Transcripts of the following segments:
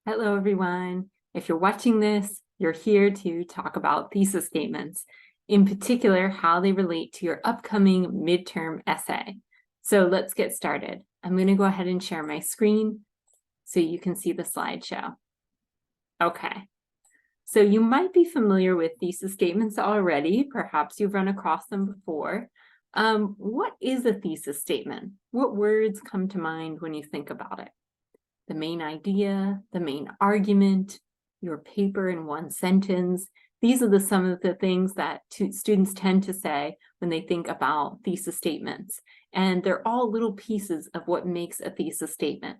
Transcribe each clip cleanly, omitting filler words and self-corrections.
Hello, everyone. If you're watching this, you're here to talk about thesis statements, in particular, how they relate to your upcoming midterm essay. So let's get started. I'm going to go ahead and share my screen so you can see the slideshow. Okay, so you might be familiar with thesis statements already. Perhaps you've run across them before. What is a thesis statement? What words come to mind when you think about it? The main idea, the main argument, your paper in one sentence. These are some of the things that students tend to say when they think about thesis statements. And they're all little pieces of what makes a thesis statement.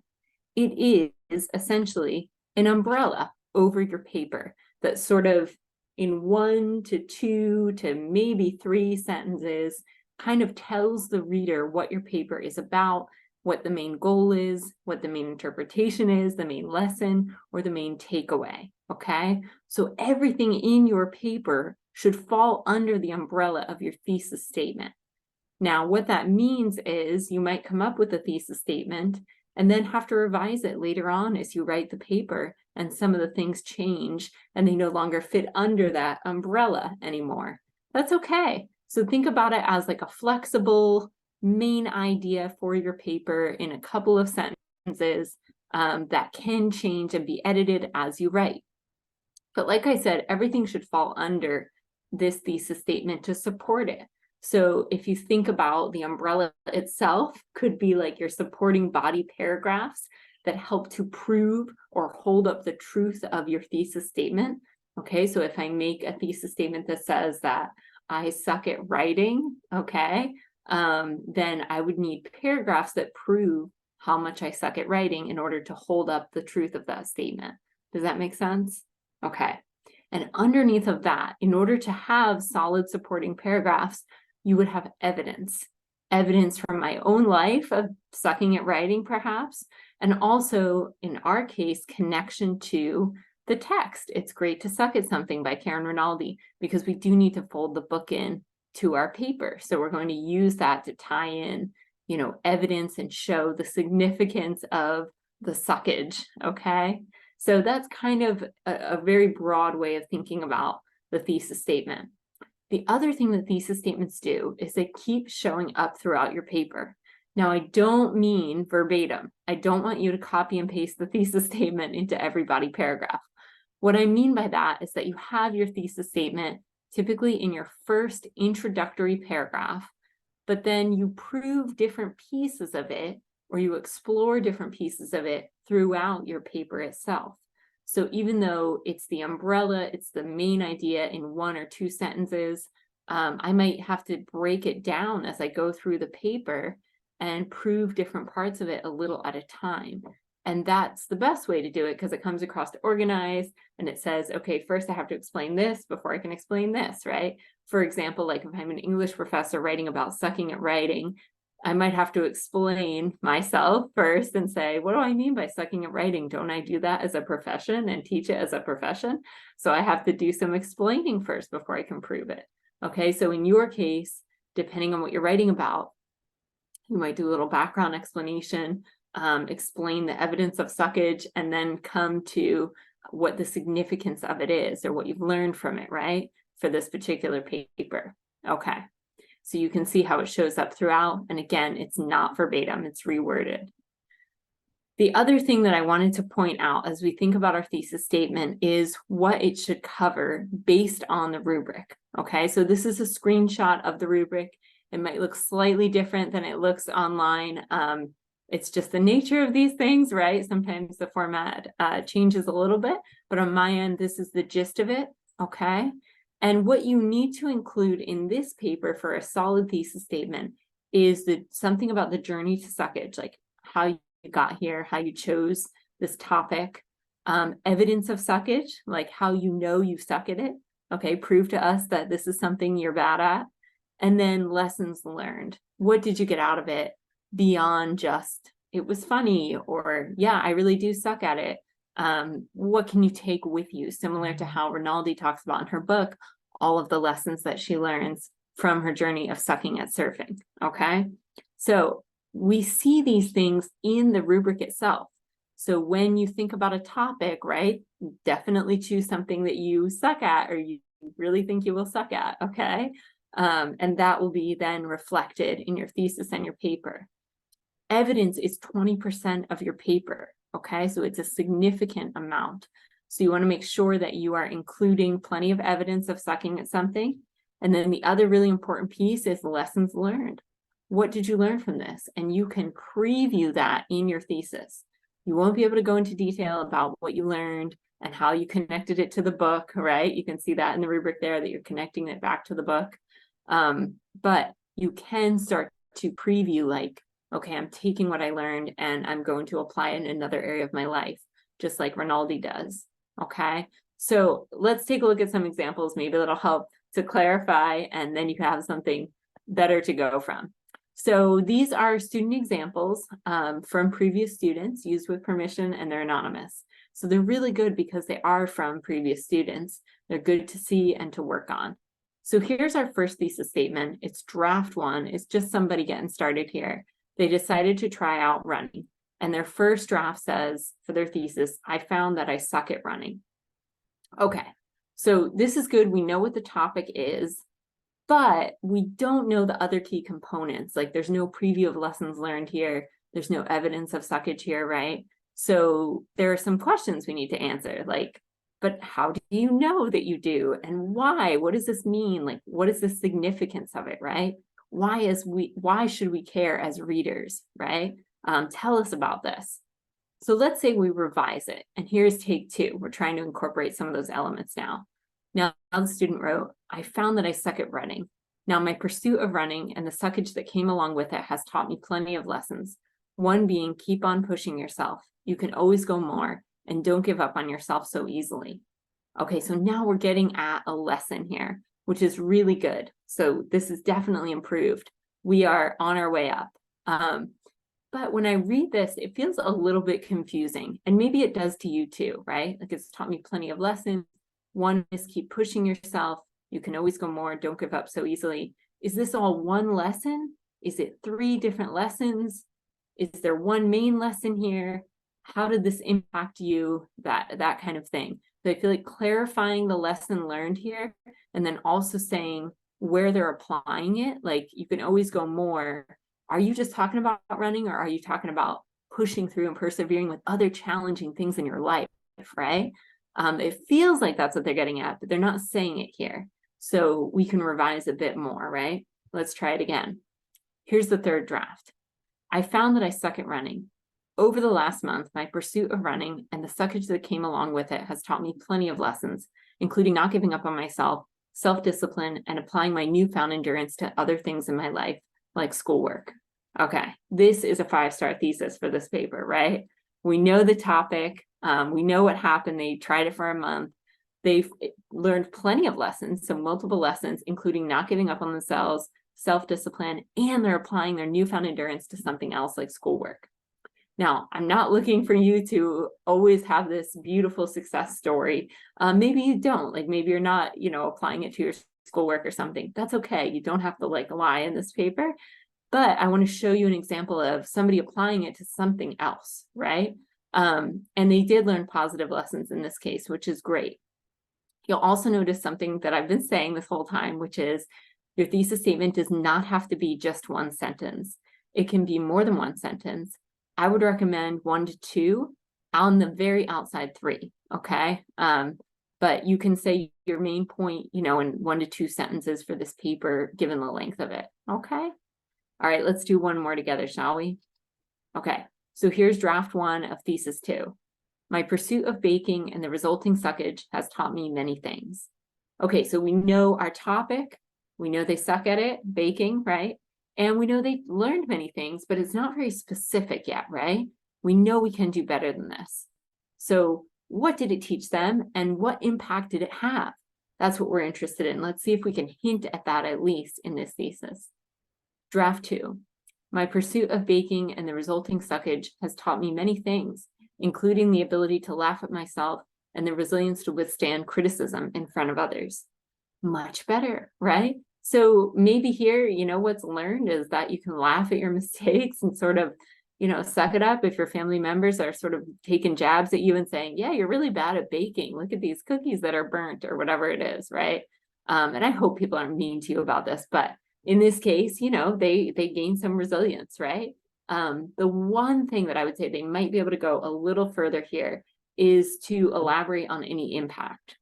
It is essentially an umbrella over your paper that sort of in 1 to 2 to maybe 3 sentences kind of tells the reader what your paper is about, what the main goal is, what the main interpretation is, the main lesson, or the main takeaway, okay? So everything in your paper should fall under the umbrella of your thesis statement. Now, what that means is you might come up with a thesis statement and then have to revise it later on as you write the paper, and some of the things change and they no longer fit under that umbrella anymore. That's okay. So think about it as like a flexible main idea for your paper in a couple of sentences that can change and be edited as you write. But like I said, everything should fall under this thesis statement to support it. So if you think about the umbrella itself, could be like your supporting body paragraphs that help to prove or hold up the truth of your thesis statement. Okay, so if I make a thesis statement that says that I suck at writing, okay, then I would need paragraphs that prove how much I suck at writing in order to hold up the truth of that statement. Does that make sense? Okay. And underneath of that, in order to have solid supporting paragraphs, you would have evidence from my own life of sucking at writing, perhaps, and also, in our case, connection to the text. It's Great to Suck at Something by Karen Rinaldi, because we do need to fold the book in to our paper. So we're going to use that to tie in, evidence and show the significance of the suckage, okay? So that's kind of a very broad way of thinking about the thesis statement. The other thing that thesis statements do is they keep showing up throughout your paper. Now, I don't mean verbatim. I don't want you to copy and paste the thesis statement into every body paragraph. What I mean by that is that you have your thesis statement typically in your first introductory paragraph, but then you prove different pieces of it, or you explore different pieces of it throughout your paper itself. So even though it's the umbrella, it's the main idea in 1 or 2 sentences, I might have to break it down as I go through the paper and prove different parts of it a little at a time. And that's the best way to do it because it comes across organized and it says, okay, first I have to explain this before I can explain this, right? For example, like if I'm an English professor writing about sucking at writing, I might have to explain myself first and say, what do I mean by sucking at writing? Don't I do that as a profession and teach it as a profession? So I have to do some explaining first before I can prove it. Okay, so in your case, depending on what you're writing about, you might do a little background explanation, explain the evidence of suckage, and then come to what the significance of it is or what you've learned from it, right? For this particular paper. Okay. So you can see how it shows up throughout. And again, it's not verbatim, it's reworded. The other thing that I wanted to point out as we think about our thesis statement is what it should cover based on the rubric. Okay, so this is a screenshot of the rubric. It might look slightly different than it looks online. It's just the nature of these things, right? Sometimes the format changes a little bit, but on my end, this is the gist of it, okay? And what you need to include in this paper for a solid thesis statement is something about the journey to suckage, like how you got here, how you chose this topic, evidence of suckage, like how you know you suck at it, okay? Prove to us that this is something you're bad at. And then lessons learned. What did you get out of it beyond just, it was funny, or yeah, I really do suck at it. What can you take with you? Similar to how Rinaldi talks about in her book, all of the lessons that she learns from her journey of sucking at surfing, okay? So we see these things in the rubric itself. So when you think about a topic, right, definitely choose something that you suck at or you really think you will suck at, okay? And that will be then reflected in your thesis and your paper. Evidence is 20% of your paper, okay? So it's a significant amount. So you want to make sure that you are including plenty of evidence of sucking at something. And then the other really important piece is lessons learned. What did you learn from this? And you can preview that in your thesis. You won't be able to go into detail about what you learned and how you connected it to the book, right? You can see that in the rubric there that you're connecting it back to the book. But you can start to preview like, okay, I'm taking what I learned and I'm going to apply it in another area of my life, just like Rinaldi does, okay? So let's take a look at some examples. Maybe that'll help to clarify, and then you can have something better to go from. So these are student examples from previous students used with permission, and they're anonymous. So they're really good because they are from previous students. They're good to see and to work on. So here's our first thesis statement. It's draft one. It's just somebody getting started here. They decided to try out running, and their first draft says for their thesis, I found that I suck at running. Okay, so this is good. We know what the topic is, but we don't know the other key components. Like there's no preview of lessons learned here. There's no evidence of suckage here, right? So there are some questions we need to answer, like, but how do you know that you do? And why? What does this mean? Like, what is the significance of it, right? Why should we care as readers, right? Tell us about this. So let's say we revise it, and here's take two. We're trying to incorporate some of those elements now. Now the student wrote, I found that I suck at running. Now my pursuit of running and the suckage that came along with it has taught me plenty of lessons. One being, keep on pushing yourself. You can always go more, and don't give up on yourself so easily. Okay, so now we're getting at a lesson here, which is really good. So this is definitely improved. We are on our way up. But when I read this, it feels a little bit confusing, and maybe it does to you too, right? Like it's taught me plenty of lessons. One is keep pushing yourself. You can always go more. Don't give up so easily. Is this all one lesson? Is it 3 different lessons? Is there one main lesson here? How did this impact you? That kind of thing. So I feel like clarifying the lesson learned here, and then also saying where they're applying it. Like you can always go more. Are you just talking about running, or are you talking about pushing through and persevering with other challenging things in your life, right? It feels like that's what they're getting at, but they're not saying it here. So we can revise a bit more, right? Let's try it again. Here's the third draft. I found that I suck at running. Over the last month, my pursuit of running and the suckage that came along with it has taught me plenty of lessons, including not giving up on myself, self-discipline, and applying my newfound endurance to other things in my life, like schoolwork. Okay, this is a 5-star thesis for this paper, right? We know the topic. We know what happened. They tried it for a month. They've learned plenty of lessons, so multiple lessons, including not giving up on themselves, self-discipline, and they're applying their newfound endurance to something else like schoolwork. Now, I'm not looking for you to always have this beautiful success story. Maybe you don't, like maybe you're not, applying it to your schoolwork or something. That's okay. You don't have to lie in this paper, but I want to show you an example of somebody applying it to something else, right? And they did learn positive lessons in this case, which is great. You'll also notice something that I've been saying this whole time, which is your thesis statement does not have to be just one sentence. It can be more than one sentence. I would recommend 1 to 2, on the very outside 3, okay? But you can say your main point, in 1 to 2 sentences for this paper, given the length of it, okay? All right, let's do one more together, shall we? Okay, so here's draft 1 of thesis 2. My pursuit of baking and the resulting suckage has taught me many things. Okay, so we know our topic, we know they suck at it, baking, right? And we know they learned many things, but it's not very specific yet, right? We know we can do better than this. So what did it teach them, and what impact did it have? That's what we're interested in. Let's see if we can hint at that at least in this thesis. Draft 2. My pursuit of baking and the resulting suckage has taught me many things, including the ability to laugh at myself and the resilience to withstand criticism in front of others. Much better, right? So maybe here, what's learned is that you can laugh at your mistakes and sort of, you know, suck it up if your family members are sort of taking jabs at you and saying, yeah, you're really bad at baking. Look at these cookies that are burnt or whatever it is, right? And I hope people aren't mean to you about this, but in this case, you know, they gain some resilience, right? The one thing that I would say they might be able to go a little further here is to elaborate on any impact.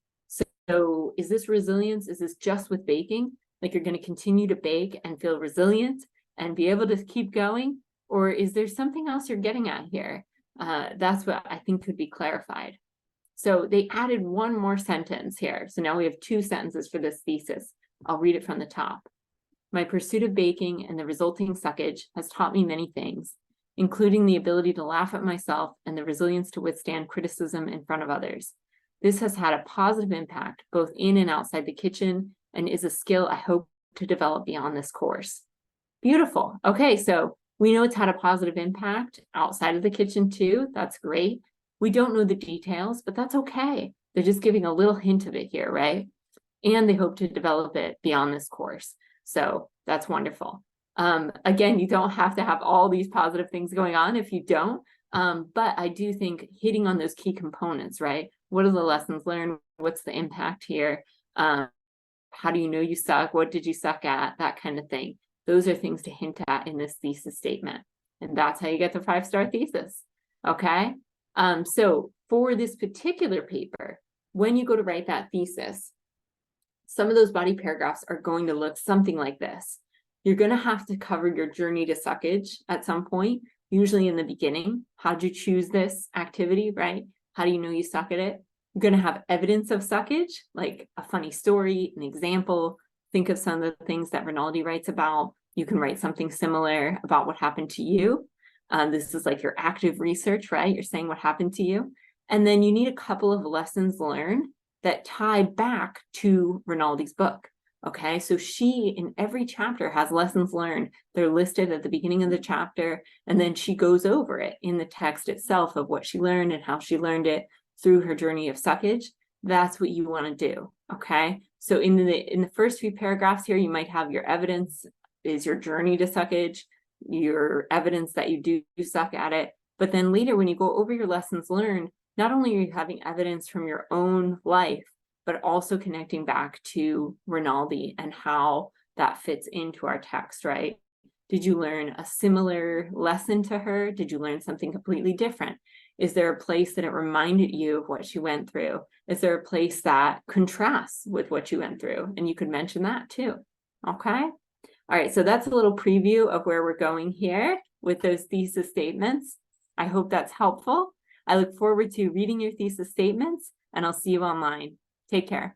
So is this resilience? Is this just with baking? Like you're going to continue to bake and feel resilient and be able to keep going? Or is there something else you're getting at here? That's what I think could be clarified. So they added one more sentence here. So now we have 2 sentences for this thesis. I'll read it from the top. My pursuit of baking and the resulting suckage has taught me many things, including the ability to laugh at myself and the resilience to withstand criticism in front of others. This has had a positive impact both in and outside the kitchen and is a skill I hope to develop beyond this course. Beautiful. Okay, so we know it's had a positive impact outside of the kitchen too. That's great. We don't know the details, but that's okay. They're just giving a little hint of it here, right? And they hope to develop it beyond this course. So that's wonderful. Again, you don't have to have all these positive things going on if you don't. But I do think hitting on those key components, right? What are the lessons learned? What's the impact here? How do you know you suck? What did you suck at? That kind of thing. Those are things to hint at in this thesis statement. And that's how you get the 5-star thesis. Okay. So for this particular paper, when you go to write that thesis, some of those body paragraphs are going to look something like this. You're going to have to cover your journey to suckage at some point, usually in the beginning. How'd you choose this activity, right? How do you know you suck at it? You're going to have evidence of suckage, like a funny story, an example. Think of some of the things that Rinaldi writes about. You can write something similar about what happened to you. This is like your active research, right? You're saying what happened to you. And then you need a couple of lessons learned that tie back to Rinaldi's book. Okay, so she in every chapter has lessons learned. They're listed at the beginning of the chapter, and then she goes over it in the text itself of what she learned and how she learned it through her journey of suckage. That's what you want to do. Okay, so in the first few paragraphs here, you might have your evidence is your journey to suckage, your evidence that you do suck at it. But then later, when you go over your lessons learned, not only are you having evidence from your own life, but also connecting back to Rinaldi and how that fits into our text, right? Did you learn a similar lesson to her? Did you learn something completely different? Is there a place that it reminded you of what she went through? Is there a place that contrasts with what you went through? And you could mention that too, okay? All right, so that's a little preview of where we're going here with those thesis statements. I hope that's helpful. I look forward to reading your thesis statements, and I'll see you online. Take care.